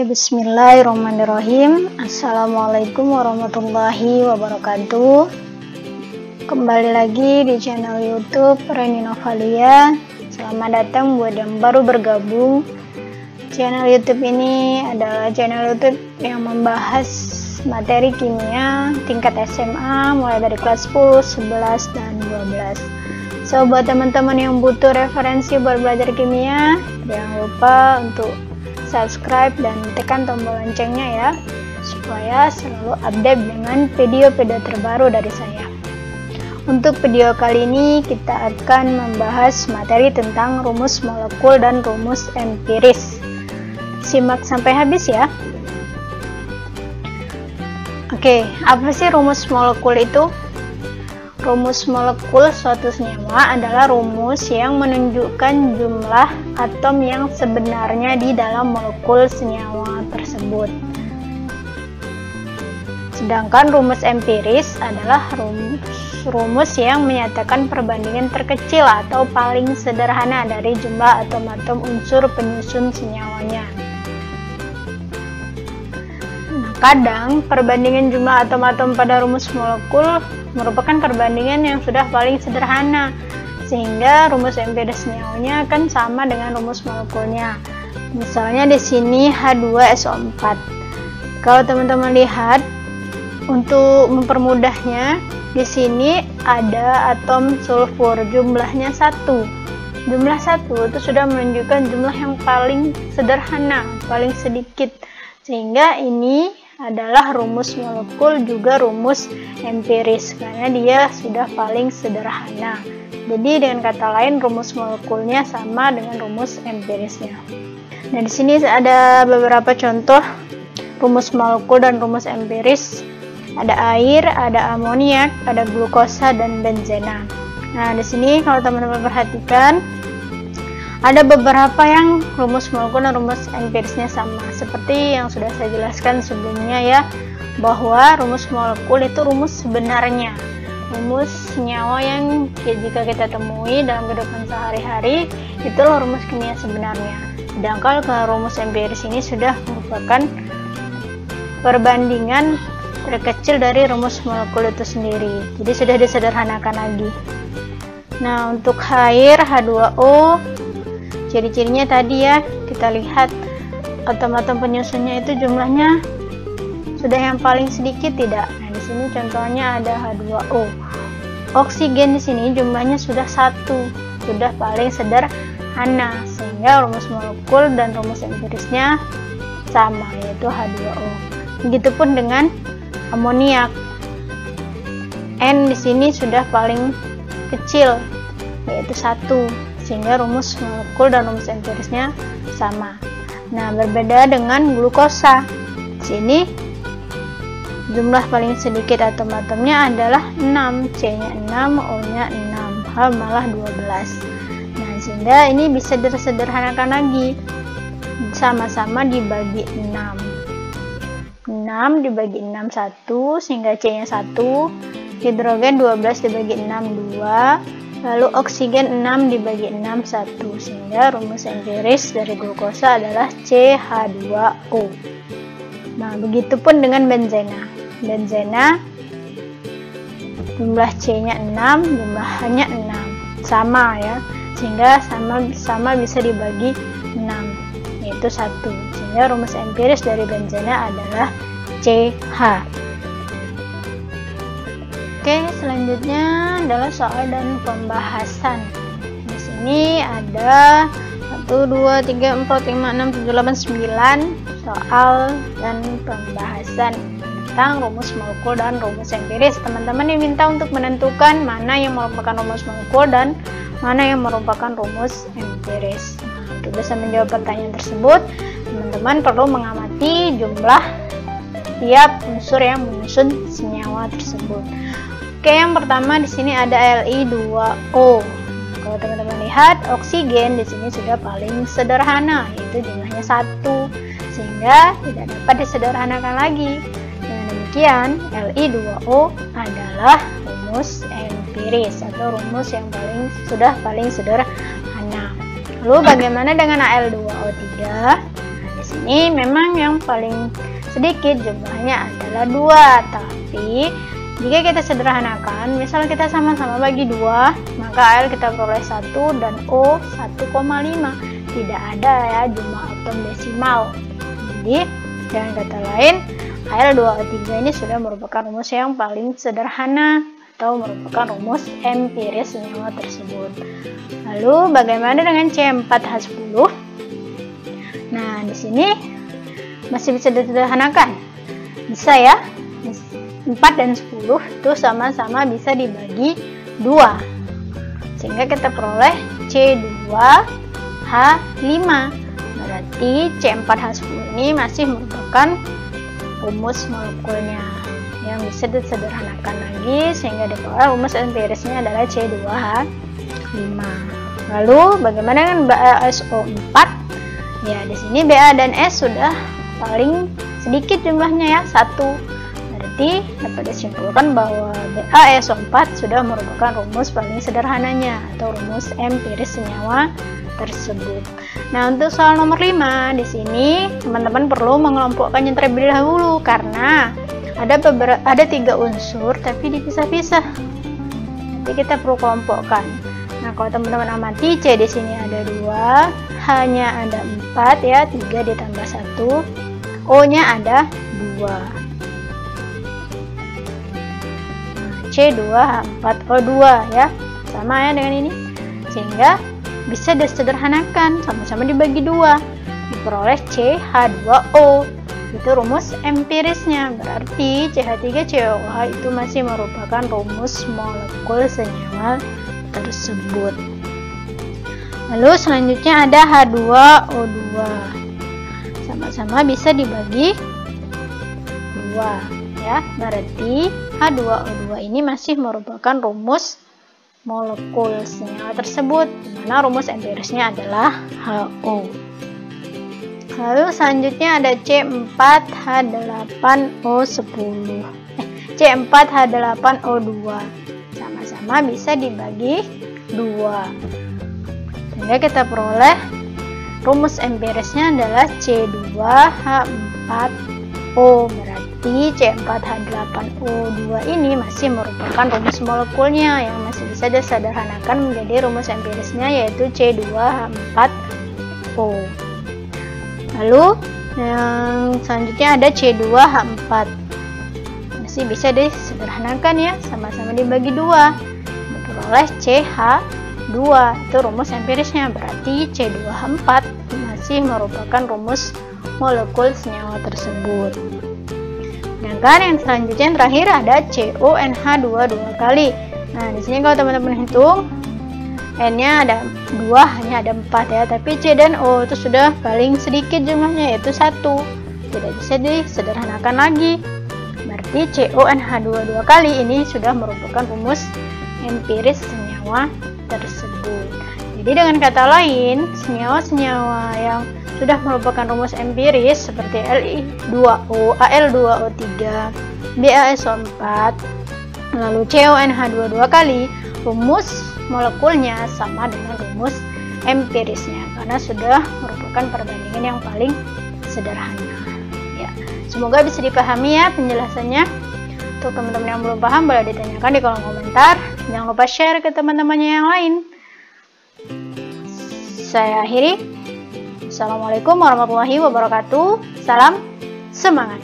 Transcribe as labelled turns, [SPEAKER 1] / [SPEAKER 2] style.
[SPEAKER 1] Bismillahirrahmanirrahim. Assalamualaikum warahmatullahi wabarakatuh. Kembali lagi di channel YouTube Reni Novalia. Selamat datang buat yang baru bergabung. Channel YouTube ini adalah channel YouTube yang membahas materi kimia tingkat SMA mulai dari kelas 10, 11, dan 12. So, buat teman-teman yang butuh referensi buat belajar kimia, jangan lupa untuk subscribe dan tekan tombol loncengnya ya, supaya selalu update dengan video-video terbaru dari saya. Untuk video kali ini kita akan membahas materi tentang rumus molekul dan rumus empiris. Simak sampai habis ya. Oke, apa sih rumus molekul itu? Rumus molekul suatu senyawa adalah rumus yang menunjukkan jumlah atom yang sebenarnya di dalam molekul senyawa tersebut. Sedangkan rumus empiris adalah rumus yang menyatakan perbandingan terkecil atau paling sederhana dari jumlah atom-atom unsur penyusun senyawanya. Nah, kadang perbandingan jumlah atom-atom pada rumus molekul merupakan perbandingan yang sudah paling sederhana, sehingga rumus empiris senyawanya akan sama dengan rumus molekulnya. Misalnya di sini H2SO4. Kalau teman-teman lihat, untuk mempermudahnya, di sini ada atom sulfur, jumlahnya 1. Jumlah 1 itu sudah menunjukkan jumlah yang paling sederhana, paling sedikit, sehingga ini adalah rumus molekul juga rumus empiris karena dia sudah paling sederhana. Jadi dengan kata lain rumus molekulnya sama dengan rumus empirisnya. Nah, di sini ada beberapa contoh rumus molekul dan rumus empiris. Ada air, ada amoniak, ada glukosa dan benzena. Nah, di sini kalau teman-teman perhatikan ada beberapa yang rumus molekul dan rumus empirisnya sama, seperti yang sudah saya jelaskan sebelumnya ya, bahwa rumus molekul itu rumus sebenarnya, rumus senyawa yang jika kita temui dalam kehidupan sehari-hari, itulah rumus kimia sebenarnya. Sedangkan rumus empiris ini sudah merupakan perbandingan terkecil dari rumus molekul itu sendiri, jadi sudah disederhanakan lagi. Nah, untuk air H2O, ciri-cirinya tadi ya, kita lihat atom-atom penyusunnya itu jumlahnya sudah yang paling sedikit tidak. Nah, di sini contohnya ada H2O. Oksigen di sini jumlahnya sudah 1, sudah paling sederhana, sehingga rumus molekul dan rumus empirisnya sama, yaitu H2O. Begitupun dengan amoniak. N di sini sudah paling kecil, yaitu 1. Sehingga rumus molekul dan rumus empirisnya sama. Nah, berbeda dengan glukosa. Sini jumlah paling sedikit atom-atomnya adalah 6, C-nya 6, O-nya 6, H malah 12. Nah, sehingga ini bisa disederhanakan lagi. Sama-sama dibagi 6. 6 dibagi 6 1, sehingga C-nya 1. Hidrogen 12 dibagi 6 2. Lalu oksigen 6 dibagi 6 1, sehingga rumus empiris dari glukosa adalah CH2O. Nah, begitupun dengan benzena. Benzena jumlah C-nya 6, jumlah H-nya 6. Sama ya, sehingga sama bisa dibagi 6, yaitu 1. Sehingga rumus empiris dari benzena adalah CH. Oke, selanjutnya adalah soal dan pembahasan. Di sini ada 1, 2, 3, 4, 5, 6, 7, 8, 9 soal dan pembahasan tentang rumus molekul dan rumus empiris. Teman-teman diminta untuk menentukan mana yang merupakan rumus molekul dan mana yang merupakan rumus empiris. Nah, untuk bisa menjawab pertanyaan tersebut, teman-teman perlu mengamati jumlah tiap unsur yang menyusun senyawa tersebut. Oke, yang pertama di sini ada Li2O. Kalau teman-teman lihat, oksigen di sini sudah paling sederhana, yaitu jumlahnya 1, sehingga tidak dapat disederhanakan lagi. Dengan demikian, Li2O adalah rumus empiris atau rumus yang sudah paling sederhana. Lalu bagaimana dengan Al2O3? Nah, di sini memang yang paling sedikit jumlahnya adalah 2, tapi jika kita sederhanakan, misal kita sama-sama bagi 2, maka AL kita peroleh 1 dan O 1,5. Tidak ada ya jumlah atom desimal. Jadi dengan kata lain, AL 2O3 ini sudah merupakan rumus yang paling sederhana atau merupakan rumus empiris senyawa tersebut. Lalu bagaimana dengan C4H10? Nah, di sini masih bisa disederhanakan. Bisa ya. 4 dan 10 itu sama-sama bisa dibagi 2. Sehingga kita peroleh C2H5. Berarti C4H10 ini masih merupakan rumus molekulnya yang bisa disederhanakan lagi sehingga diperoleh rumus empirisnya adalah C2H5. Lalu bagaimana dengan BaSO4? Ya, di sini Ba dan S sudah paling sedikit jumlahnya ya, 1. Berarti dapat disimpulkan bahwa BaSO4 sudah merupakan rumus paling sederhananya atau rumus empiris senyawa tersebut. Nah, untuk soal nomor 5 di sini teman-teman perlu mengelompokkannya terlebih dahulu karena ada 3 unsur tapi dipisah-pisah. Nanti kita perlu kelompokkan. Nah, kalau teman-teman amati C di sini ada 2, H-nya ada 4 ya, 3 ditambah 1, O-nya ada 2. C2H4O2 ya, sama ya dengan ini, sehingga bisa disederhanakan, sama-sama dibagi 2, diperoleh CH2O. Itu rumus empirisnya, berarti CH3COOH itu masih merupakan rumus molekul senyawa tersebut. Lalu selanjutnya ada H2O2, sama-sama bisa dibagi 2 ya, berarti H2O2 ini masih merupakan rumus molekul senyawa tersebut, di mana rumus empirisnya adalah HO. Lalu selanjutnya ada C4H8O10, C4H8O2, sama-sama bisa dibagi 2, sehingga kita peroleh rumus empirisnya adalah C2H4O. Berarti C4H8O2 ini masih merupakan rumus molekulnya yang masih bisa disederhanakan menjadi rumus empirisnya, yaitu C2H4O. Lalu yang selanjutnya ada C2H4, masih bisa disederhanakan ya, sama-sama dibagi 2, diperoleh CH2. Itu rumus empirisnya, berarti C2H4 masih merupakan rumus molekul senyawa tersebut. Sedangkan yang selanjutnya yang terakhir ada CONH2 2 kali. Nah, di sini kalau teman-teman hitung, N-nya ada 2, hanya ada 4 ya, tapi C dan O itu sudah paling sedikit jumlahnya, yaitu 1. Tidak bisa disederhanakan lagi. Berarti CONH2 2 kali ini sudah merupakan rumus empiris senyawa tersebut. Jadi dengan kata lain, senyawa-senyawa yang sudah merupakan rumus empiris seperti Li2O, Al2O3, BaSO4, lalu CONH2 2 kali, rumus molekulnya sama dengan rumus empirisnya karena sudah merupakan perbandingan yang paling sederhana. Ya, semoga bisa dipahami ya penjelasannya. Untuk teman-teman yang belum paham boleh ditanyakan di kolom komentar. Jangan lupa share ke teman-temannya yang lain. Saya akhiri. Assalamualaikum warahmatullahi wabarakatuh. Salam semangat.